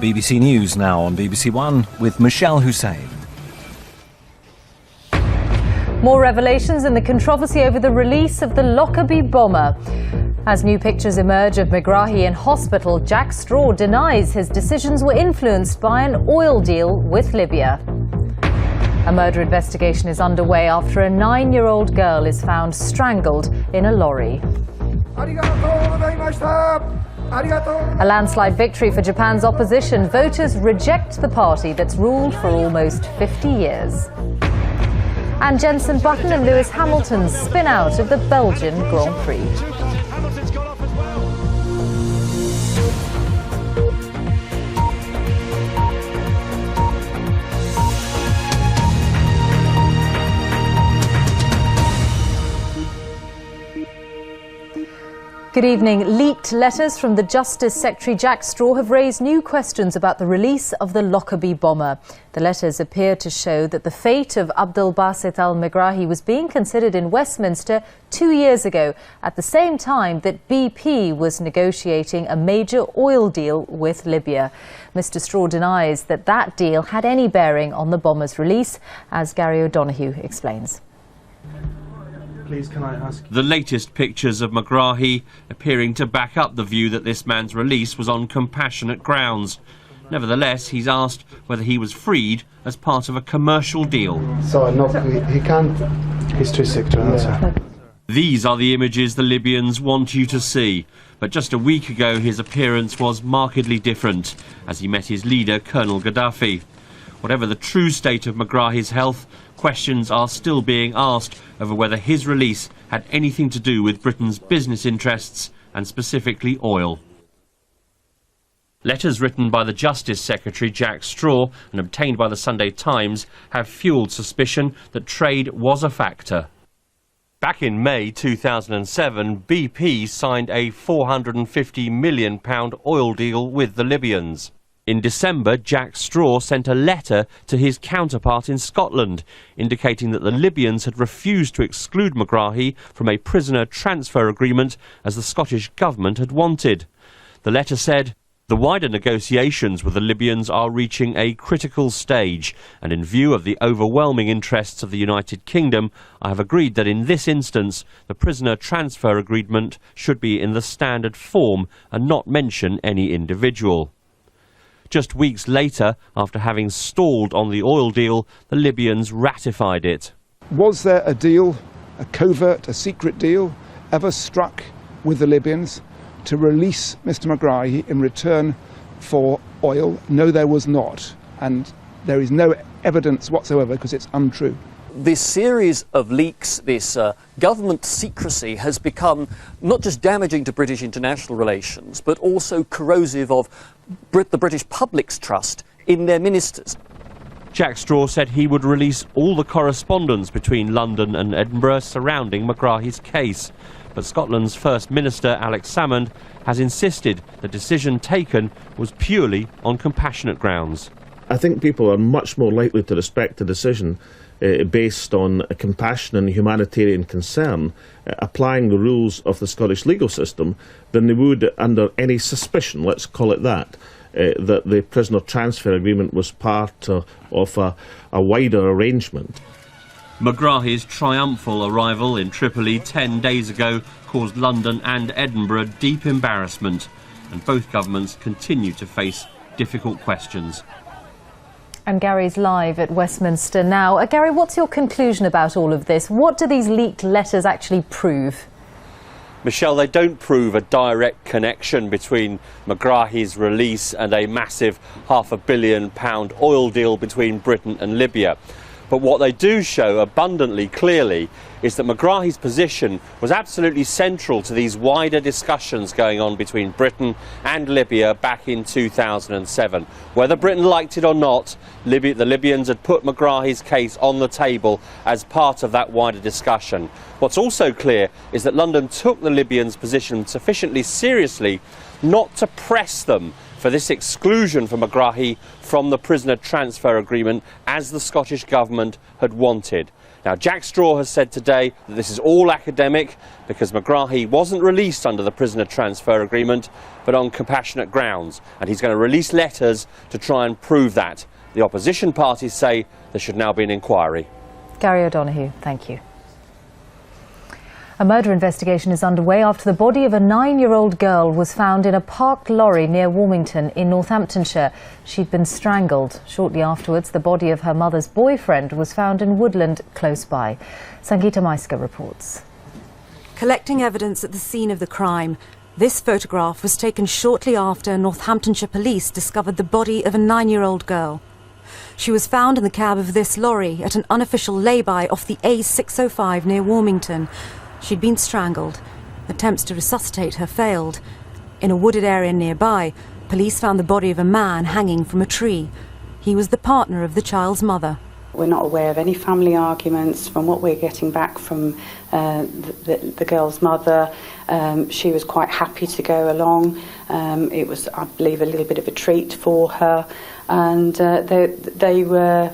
BBC News now on BBC One with Michelle Hussein. More revelations in the controversy over the release of the Lockerbie bomber. As new pictures emerge of Megrahi in hospital, Jack Straw denies his decisions were influenced by an oil deal with Libya. A murder investigation is underway after a 9-year-old girl is found strangled in a lorry. A landslide victory for Japan's opposition. Voters reject the party that's ruled for almost 50 years. And Jenson Button and Lewis Hamilton spin out of the Belgian Grand Prix. Good evening. Leaked letters from the Justice Secretary Jack Straw have raised new questions about the release of the Lockerbie bomber. The letters appear to show that the fate of Abdel Basit al-Megrahi was being considered in Westminster 2 years ago, at the same time that BP was negotiating a major oil deal with Libya. Mr. Straw denies that that deal had any bearing on the bomber's release, as Gary O'Donoghue explains. Please, can I ask? The latest pictures of Megrahi appearing to back up the view that this man's release was on compassionate grounds. Nevertheless, he's asked whether he was freed as part of a commercial deal. So, no, he can't. He's too sick to answer. These are the images the Libyans want you to see. But just a week ago, his appearance was markedly different as he met his leader, Colonel Gaddafi. Whatever the true state of Megrahi's health, questions are still being asked over whether his release had anything to do with Britain's business interests, and specifically oil. Letters written by the Justice Secretary Jack Straw and obtained by the Sunday Times have fuelled suspicion that trade was a factor. Back in May 2007, BP signed a £450 million oil deal with the Libyans. In December, Jack Straw sent a letter to his counterpart in Scotland, indicating that the Libyans had refused to exclude Megrahi from a prisoner transfer agreement as the Scottish government had wanted. The letter said, "The wider negotiations with the Libyans are reaching a critical stage, and in view of the overwhelming interests of the United Kingdom, I have agreed that in this instance the prisoner transfer agreement should be in the standard form and not mention any individual." Just weeks later, after having stalled on the oil deal, the Libyans ratified it. Was there a deal, a covert, a secret deal, ever struck with the Libyans to release Mr. Megrahi in return for oil? No, there was not. And there is no evidence whatsoever because it's untrue. This series of leaks, this government secrecy has become not just damaging to British international relations, but also corrosive of the British public's trust in their ministers. Jack Straw said he would release all the correspondence between London and Edinburgh surrounding Megrahi's case. But Scotland's First Minister, Alex Salmond, has insisted the decision taken was purely on compassionate grounds. I think people are much more likely to respect a decision based on a compassion and humanitarian concern, applying the rules of the Scottish legal system, than they would under any suspicion, let's call it that the prisoner transfer agreement was part of a wider arrangement. Megrahi's triumphal arrival in Tripoli 10 days ago caused London and Edinburgh deep embarrassment, and both governments continue to face difficult questions. And Gary's live at Westminster now. Gary, what's your conclusion about all of this? What do these leaked letters actually prove? Michelle, they don't prove a direct connection between Megrahi's release and a massive £500 million oil deal between Britain and Libya. But what they do show abundantly clearly is that Megrahi's position was absolutely central to these wider discussions going on between Britain and Libya back in 2007. Whether Britain liked it or not, the Libyans had put Megrahi's case on the table as part of that wider discussion. What's also clear is that London took the Libyans' position sufficiently seriously not to press them for this exclusion for Megrahi from the prisoner transfer agreement as the Scottish government had wanted. Now, Jack Straw has said today that this is all academic because Megrahi wasn't released under the prisoner transfer agreement, but on compassionate grounds. And he's going to release letters to try and prove that. The opposition parties say there should now be an inquiry. Gary O'Donoghue, thank you. A murder investigation is underway after the body of a 9-year-old girl was found in a parked lorry near Warmington in Northamptonshire. She'd been strangled. Shortly afterwards, the body of her mother's boyfriend was found in woodland close by. Sangeeta Maiska reports. Collecting evidence at the scene of the crime, this photograph was taken shortly after Northamptonshire police discovered the body of a 9-year-old girl. She was found in the cab of this lorry at an unofficial lay-by off the A605 near Warmington. She'd been strangled. Attempts to resuscitate her failed. In a wooded area nearby, police found the body of a man hanging from a tree. He was the partner of the child's mother. We're not aware of any family arguments. From what we're getting back from the girl's mother, she was quite happy to go along. It was, I believe, a little bit of a treat for her. And they were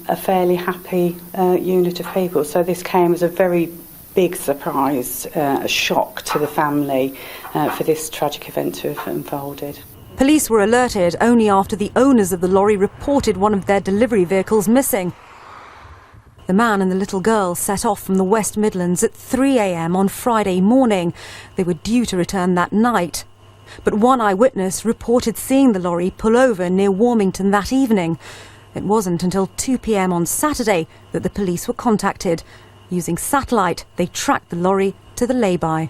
a fairly happy unit of people. So this came as a very big surprise, a shock to the family for this tragic event to have unfolded. Police were alerted only after the owners of the lorry reported one of their delivery vehicles missing. The man and the little girl set off from the West Midlands at 3 a.m. on Friday morning. They were due to return that night. But one eyewitness reported seeing the lorry pull over near Warmington that evening. It wasn't until 2 p.m. on Saturday that the police were contacted. Using satellite, they tracked the lorry to the lay-by.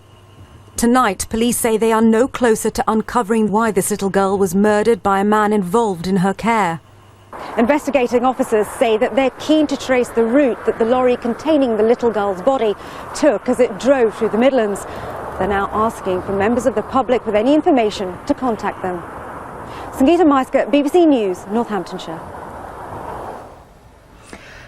Tonight, police say they are no closer to uncovering why this little girl was murdered by a man involved in her care. Investigating officers say that they're keen to trace the route that the lorry containing the little girl's body took as it drove through the Midlands. They're now asking for members of the public with any information to contact them. Sangeeta Maiska, BBC News, Northamptonshire.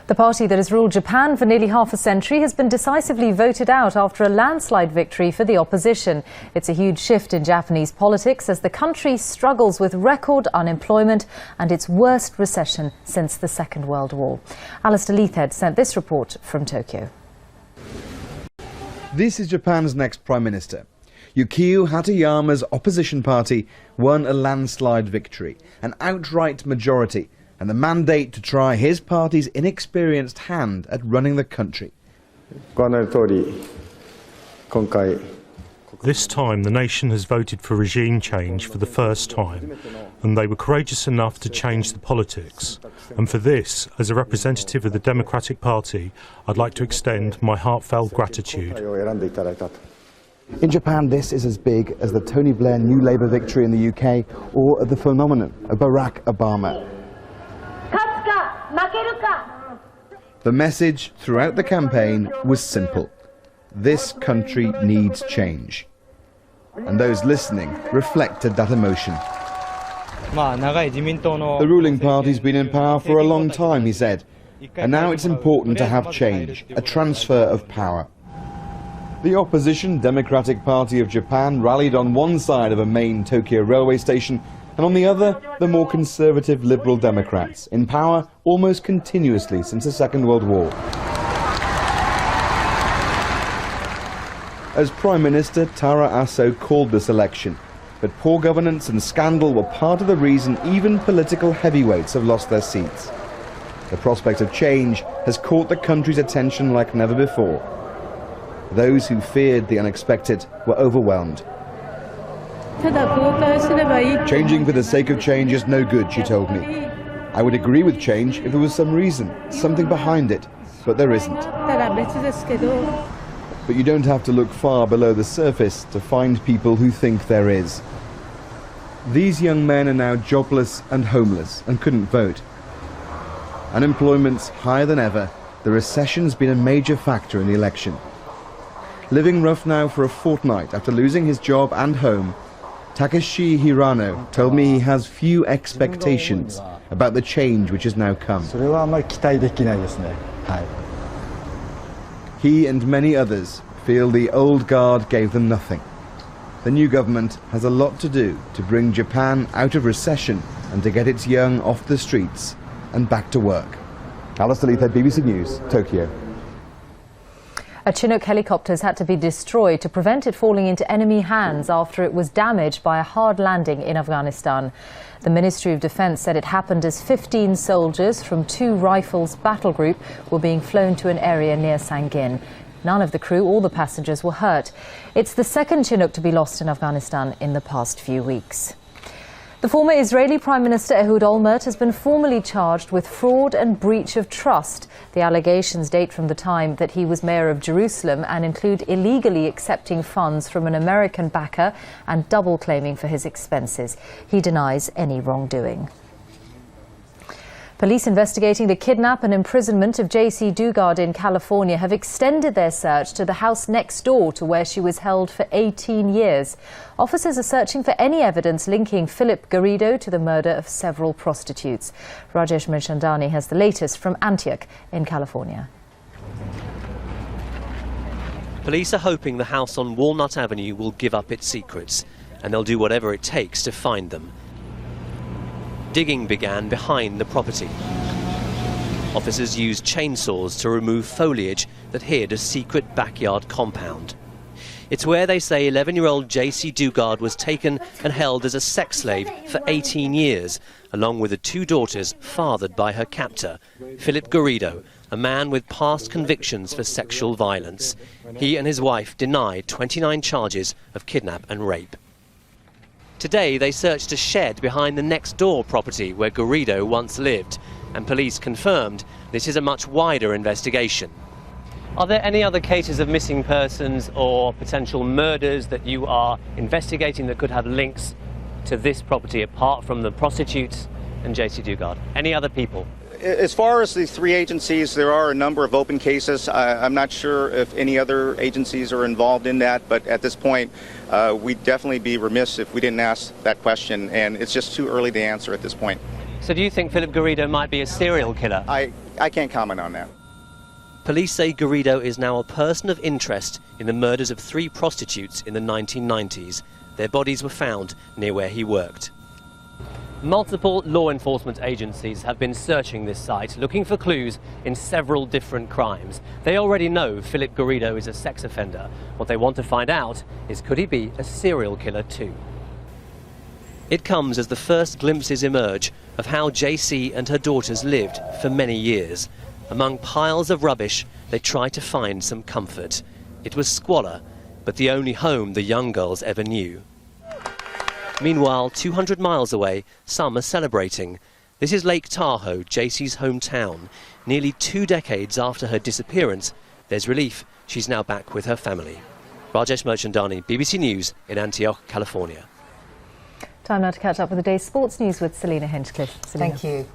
The party that has ruled Japan for nearly half a century has been decisively voted out after a landslide victory for the opposition. It's a huge shift in Japanese politics as the country struggles with record unemployment and its worst recession since the Second World War. Alistair Leithhead sent this report from Tokyo. This is Japan's next Prime Minister. Yukio Hatayama's opposition party won a landslide victory, an outright majority, and the mandate to try his party's inexperienced hand at running the country. This time the nation has voted for regime change for the first time, and they were courageous enough to change the politics. And for this, as a representative of the Democratic Party, I'd like to extend my heartfelt gratitude. In Japan, this is as big as the Tony Blair New Labour victory in the UK or the phenomenon of Barack Obama. The message throughout the campaign was simple. This country needs change. And those listening reflected that emotion. The ruling party's been in power for a long time, he said. And now it's important to have change, a transfer of power. The opposition Democratic Party of Japan rallied on one side of a main Tokyo railway station, and on the other, the more conservative Liberal Democrats, in power almost continuously since the Second World War. As Prime Minister, Tara Aso called this election, but poor governance and scandal were part of the reason even political heavyweights have lost their seats. The prospect of change has caught the country's attention like never before. Those who feared the unexpected were overwhelmed. Changing for the sake of change is no good, she told me. I would agree with change if there was some reason, something behind it, but there isn't. But you don't have to look far below the surface to find people who think there is. These young men are now jobless and homeless and couldn't vote. Unemployment's higher than ever. The recession's been a major factor in the election. Living rough now for a fortnight after losing his job and home, Takeshi Hirano told me he has few expectations about the change which has now come. He and many others feel the old guard gave them nothing. The new government has a lot to do to bring Japan out of recession and to get its young off the streets and back to work. Alistair Leithhead, BBC News, Tokyo. A Chinook helicopter has had to be destroyed to prevent it falling into enemy hands after it was damaged by a hard landing in Afghanistan. The Ministry of Defence said it happened as 15 soldiers from 2 Rifles battle group were being flown to an area near Sangin. None of the crew or the passengers were hurt. It's the second Chinook to be lost in Afghanistan in the past few weeks. The former Israeli Prime Minister Ehud Olmert has been formally charged with fraud and breach of trust. The allegations date from the time that he was mayor of Jerusalem and include illegally accepting funds from an American backer and double claiming for his expenses. He denies any wrongdoing. Police investigating the kidnap and imprisonment of J.C. Dugard in California have extended their search to the house next door to where she was held for 18 years. Officers are searching for any evidence linking Philip Garrido to the murder of several prostitutes. Rajesh Mirchandani has the latest from Antioch in California. Police are hoping the house on Walnut Avenue will give up its secrets, and they'll do whatever it takes to find them. Digging began behind the property. Officers used chainsaws to remove foliage that hid a secret backyard compound. It's where they say 11-year-old J.C. Dugard was taken and held as a sex slave for 18 years, along with the 2 daughters fathered by her captor, Philip Garrido, a man with past convictions for sexual violence. He and his wife denied 29 charges of kidnap and rape. Today they searched a shed behind the next-door property where Garrido once lived, and police confirmed this is a much wider investigation. Are there any other cases of missing persons or potential murders that you are investigating that could have links to this property apart from the prostitutes and J.C. Dugard? Any other people? As far as the 3 agencies, there are a number of open cases. I'm not sure if any other agencies are involved in that, but at this point, we'd definitely be remiss if we didn't ask that question, and it's just too early to answer at this point. So do you think Philip Garrido might be a serial killer? I can't comment on that. Police say Garrido is now a person of interest in the murders of 3 prostitutes in the 1990s. Their bodies were found near where he worked. Multiple law enforcement agencies have been searching this site, looking for clues in several different crimes. They already know Philip Garrido is a sex offender. What they want to find out is, could he be a serial killer too? It comes as the first glimpses emerge of how JC and her daughters lived for many years. Among piles of rubbish, they try to find some comfort. It was squalor, but the only home the young girls ever knew. Meanwhile, 200 miles away, some are celebrating. This is Lake Tahoe, JC's hometown. Nearly 2 decades after her disappearance, there's relief. She's now back with her family. Rajesh Mirchandani, BBC News in Antioch, California. Time now to catch up with the day's sports news with Selina Hinchcliffe. Selina. Thank you.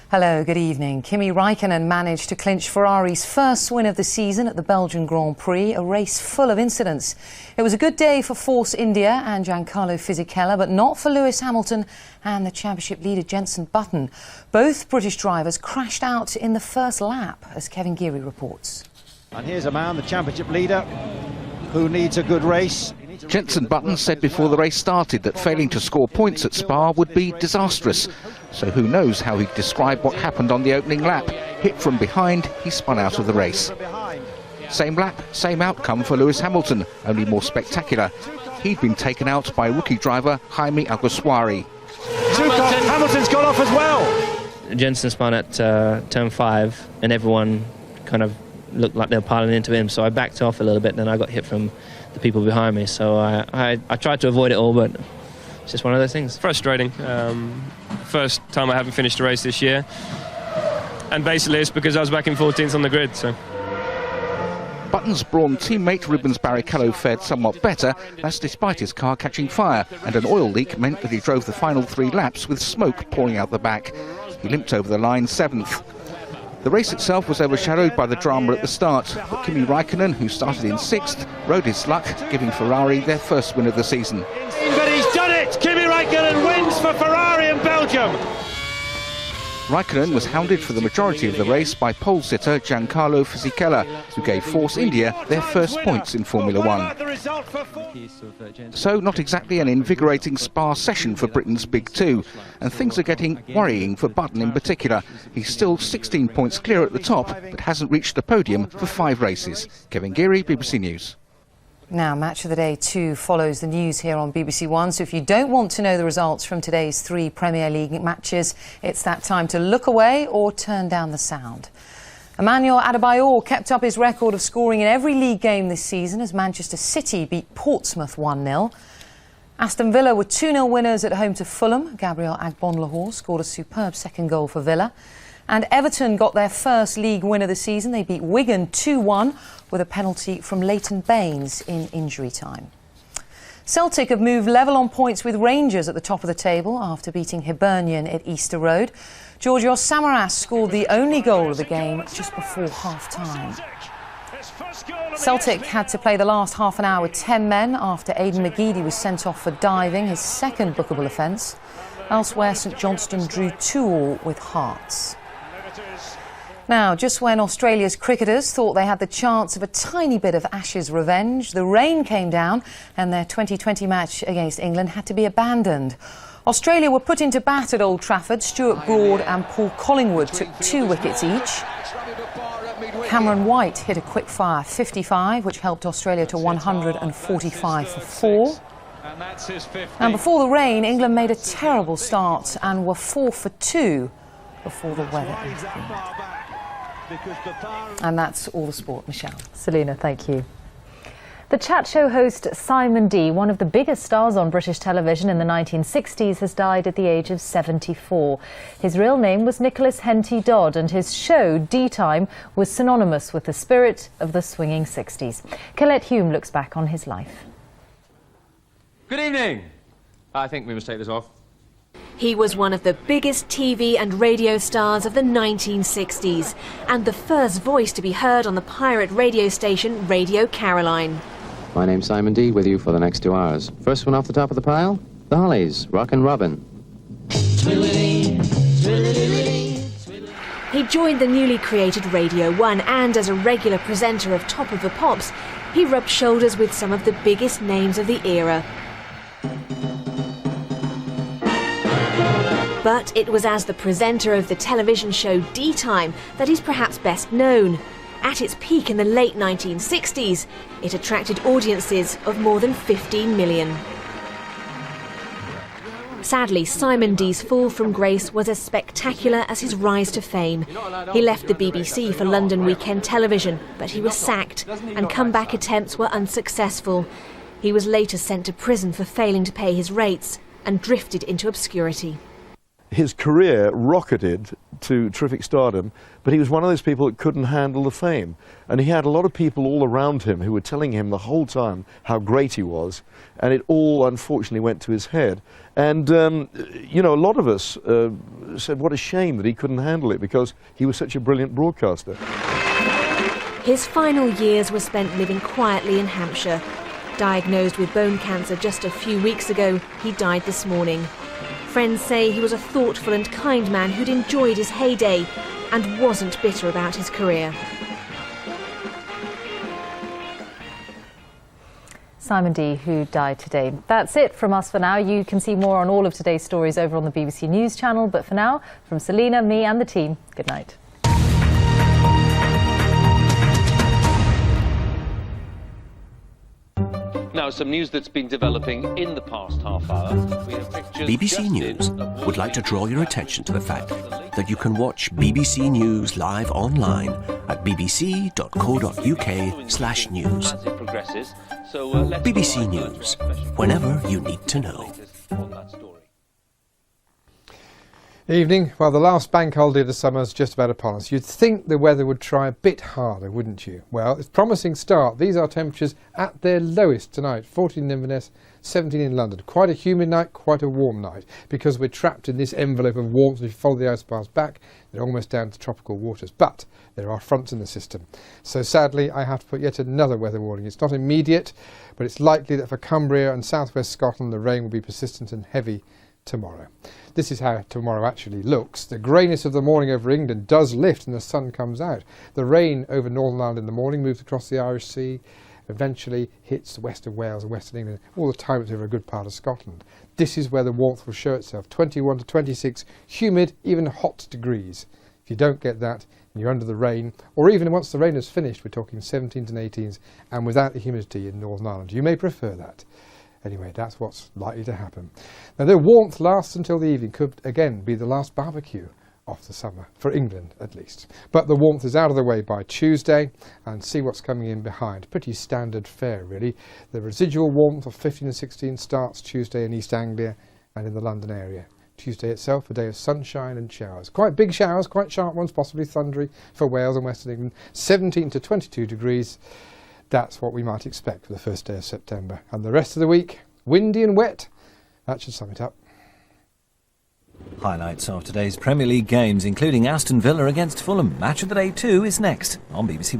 Hello, good evening. Kimi Raikkonen managed to clinch Ferrari's first win of the season at the Belgian Grand Prix, a race full of incidents. It was a good day for Force India and Giancarlo Fisichella, but not for Lewis Hamilton and the championship leader Jenson Button. Both British drivers crashed out in the first lap, as Kevin Geary reports. And here's a man, the championship leader, who needs a good race. Jenson Button said before the race started that failing to score points at Spa would be disastrous. So who knows how he'd describe what happened on the opening lap. Hit from behind, he spun out of the race. Same lap, same outcome for Lewis Hamilton, only more spectacular. He'd been taken out by rookie driver Jaime Alguersuari. Hamilton's got off as well. Jenson spun at turn 5 and everyone kind of looked like they were piling into him, so I backed off a little bit and then I got hit from the people behind me, so I tried to avoid it all, but it's just one of those things. Frustrating. First time I haven't finished a race this year, and basically it's because I was back in 14th on the grid. So Button's Brawn teammate Rubens Barrichello fared somewhat better, that's despite his car catching fire, and an oil leak meant that he drove the final 3 laps with smoke pouring out the back. He limped over the line 7th. The race itself was overshadowed by the drama at the start, but Kimi Raikkonen, who started in 6th, rode his luck, giving Ferrari their first win of the season. But he's done it! Kimi Raikkonen wins for Ferrari in Belgium! Raikkonen was hounded for the majority of the race by pole sitter Giancarlo Fisichella, who gave Force India their first points in Formula One. So not exactly an invigorating Spa session for Britain's Big Two, and things are getting worrying for Button in particular. He's still 16 points clear at the top, but hasn't reached the podium for 5 races. Kevin Geary, BBC News. Now, Match of the Day 2 follows the news here on BBC One, so if you don't want to know the results from today's 3 Premier League matches, it's that time to look away or turn down the sound. Emmanuel Adebayor kept up his record of scoring in every league game this season as Manchester City beat Portsmouth 1-0. Aston Villa were 2-0 winners at home to Fulham. Gabriel Agbonlahor scored a superb second goal for Villa. And Everton got their first league win of the season. They beat Wigan 2-1 with a penalty from Leighton Baines in injury time. Celtic have moved level on points with Rangers at the top of the table after beating Hibernian at Easter Road. Georgios Samaras scored the only goal of the game just before half-time. Celtic had to play the last half an hour with 10 men after Aidan McGeady was sent off for diving, his second bookable offence. Elsewhere, St Johnstone drew 2-2 with Hearts. Now, just when Australia's cricketers thought they had the chance of a tiny bit of Ashes revenge, the rain came down and their 2020 match against England had to be abandoned. Australia were put into bat at Old Trafford. Stuart Broad and Paul Collingwood took 2 wickets each. Cameron White hit a quick-fire 55, which helped Australia to 145 for 4. And before the rain, England made a terrible start and were 4 for 2 before the weather intervened. And that's all the sport, Michelle. Selina, thank you. The chat show host Simon Dee, one of the biggest stars on British television in the 1960s, has died at the age of 74. His real name was Nicholas Henty Dodd, and his show, Dee Time, was synonymous with the spirit of the swinging 60s. Colette Hume looks back on his life. Good evening. I think we must take this off. He was one of the biggest TV and radio stars of the 1960s and the first voice to be heard on the pirate radio station Radio Caroline. My name's Simon Dee, with you for the next 2 hours. First one off the top of the pile, the Hollies, Rockin' Robin. He joined the newly created Radio 1 and as a regular presenter of Top of the Pops, he rubbed shoulders with some of the biggest names of the era. But it was as the presenter of the television show Dee Time that he's perhaps best known. At its peak in the late 1960s, it attracted audiences of more than 15 million. Sadly, Simon Dee's fall from grace was as spectacular as his rise to fame. He left the BBC for London Weekend Television, but he was sacked, and comeback attempts were unsuccessful. He was later sent to prison for failing to pay his rates and drifted into obscurity. His career rocketed to terrific stardom, but he was one of those people that couldn't handle the fame. And he had a lot of people all around him who were telling him the whole time how great he was, and it all unfortunately went to his head. And, you know, a lot of us said what a shame that he couldn't handle it because he was such a brilliant broadcaster. His final years were spent living quietly in Hampshire. Diagnosed with bone cancer just a few weeks ago, he died this morning. Friends say he was a thoughtful and kind man who'd enjoyed his heyday and wasn't bitter about his career. Simon Dee, who died today. That's it from us for now. You can see more on all of today's stories over on the BBC News channel. But for now, from Selina, me and the team, good night. Now, some news that's been developing in the past half hour. We have pictures BBC News would like to draw your attention to the fact that you can watch BBC News live online at bbc.co.uk/news. As it progresses. So, BBC News, whenever you need to know. Evening. Well, the last bank holiday of the summer is just about upon us. You'd think the weather would try a bit harder, wouldn't you? Well, it's a promising start. These are temperatures at their lowest tonight. 14 in Inverness, 17 in London. Quite a humid night, quite a warm night, because we're trapped in this envelope of warmth. If you follow the ice bars back, they're almost down to tropical waters. But there are fronts in the system. So sadly, I have to put yet another weather warning. It's not immediate, but it's likely that for Cumbria and southwest Scotland, the rain will be persistent and heavy tomorrow. This is how tomorrow actually looks. The greyness of the morning over England does lift and the sun comes out. The rain over Northern Ireland in the morning moves across the Irish Sea, eventually hits the west of Wales and western England, all the time it's over a good part of Scotland. This is where the warmth will show itself, 21 to 26 humid, even hot degrees. If you don't get that and you're under the rain, or even once the rain is finished, we're talking 17s and 18s and without the humidity in Northern Ireland. You may prefer that. Anyway, that's what's likely to happen. Now, the warmth lasts until the evening, could again be the last barbecue of the summer, for England at least. But the warmth is out of the way by Tuesday, and see what's coming in behind. Pretty standard fare, really. The residual warmth of 15 and 16 starts Tuesday in East Anglia and in the London area. Tuesday itself, a day of sunshine and showers. Quite big showers, quite sharp ones, possibly thundery for Wales and Western England. 17 to 22 degrees. That's what we might expect for the first day of September. And the rest of the week, windy and wet. That should sum it up. Highlights of today's Premier League games, including Aston Villa against Fulham. Match of the Day 2 is next on BBC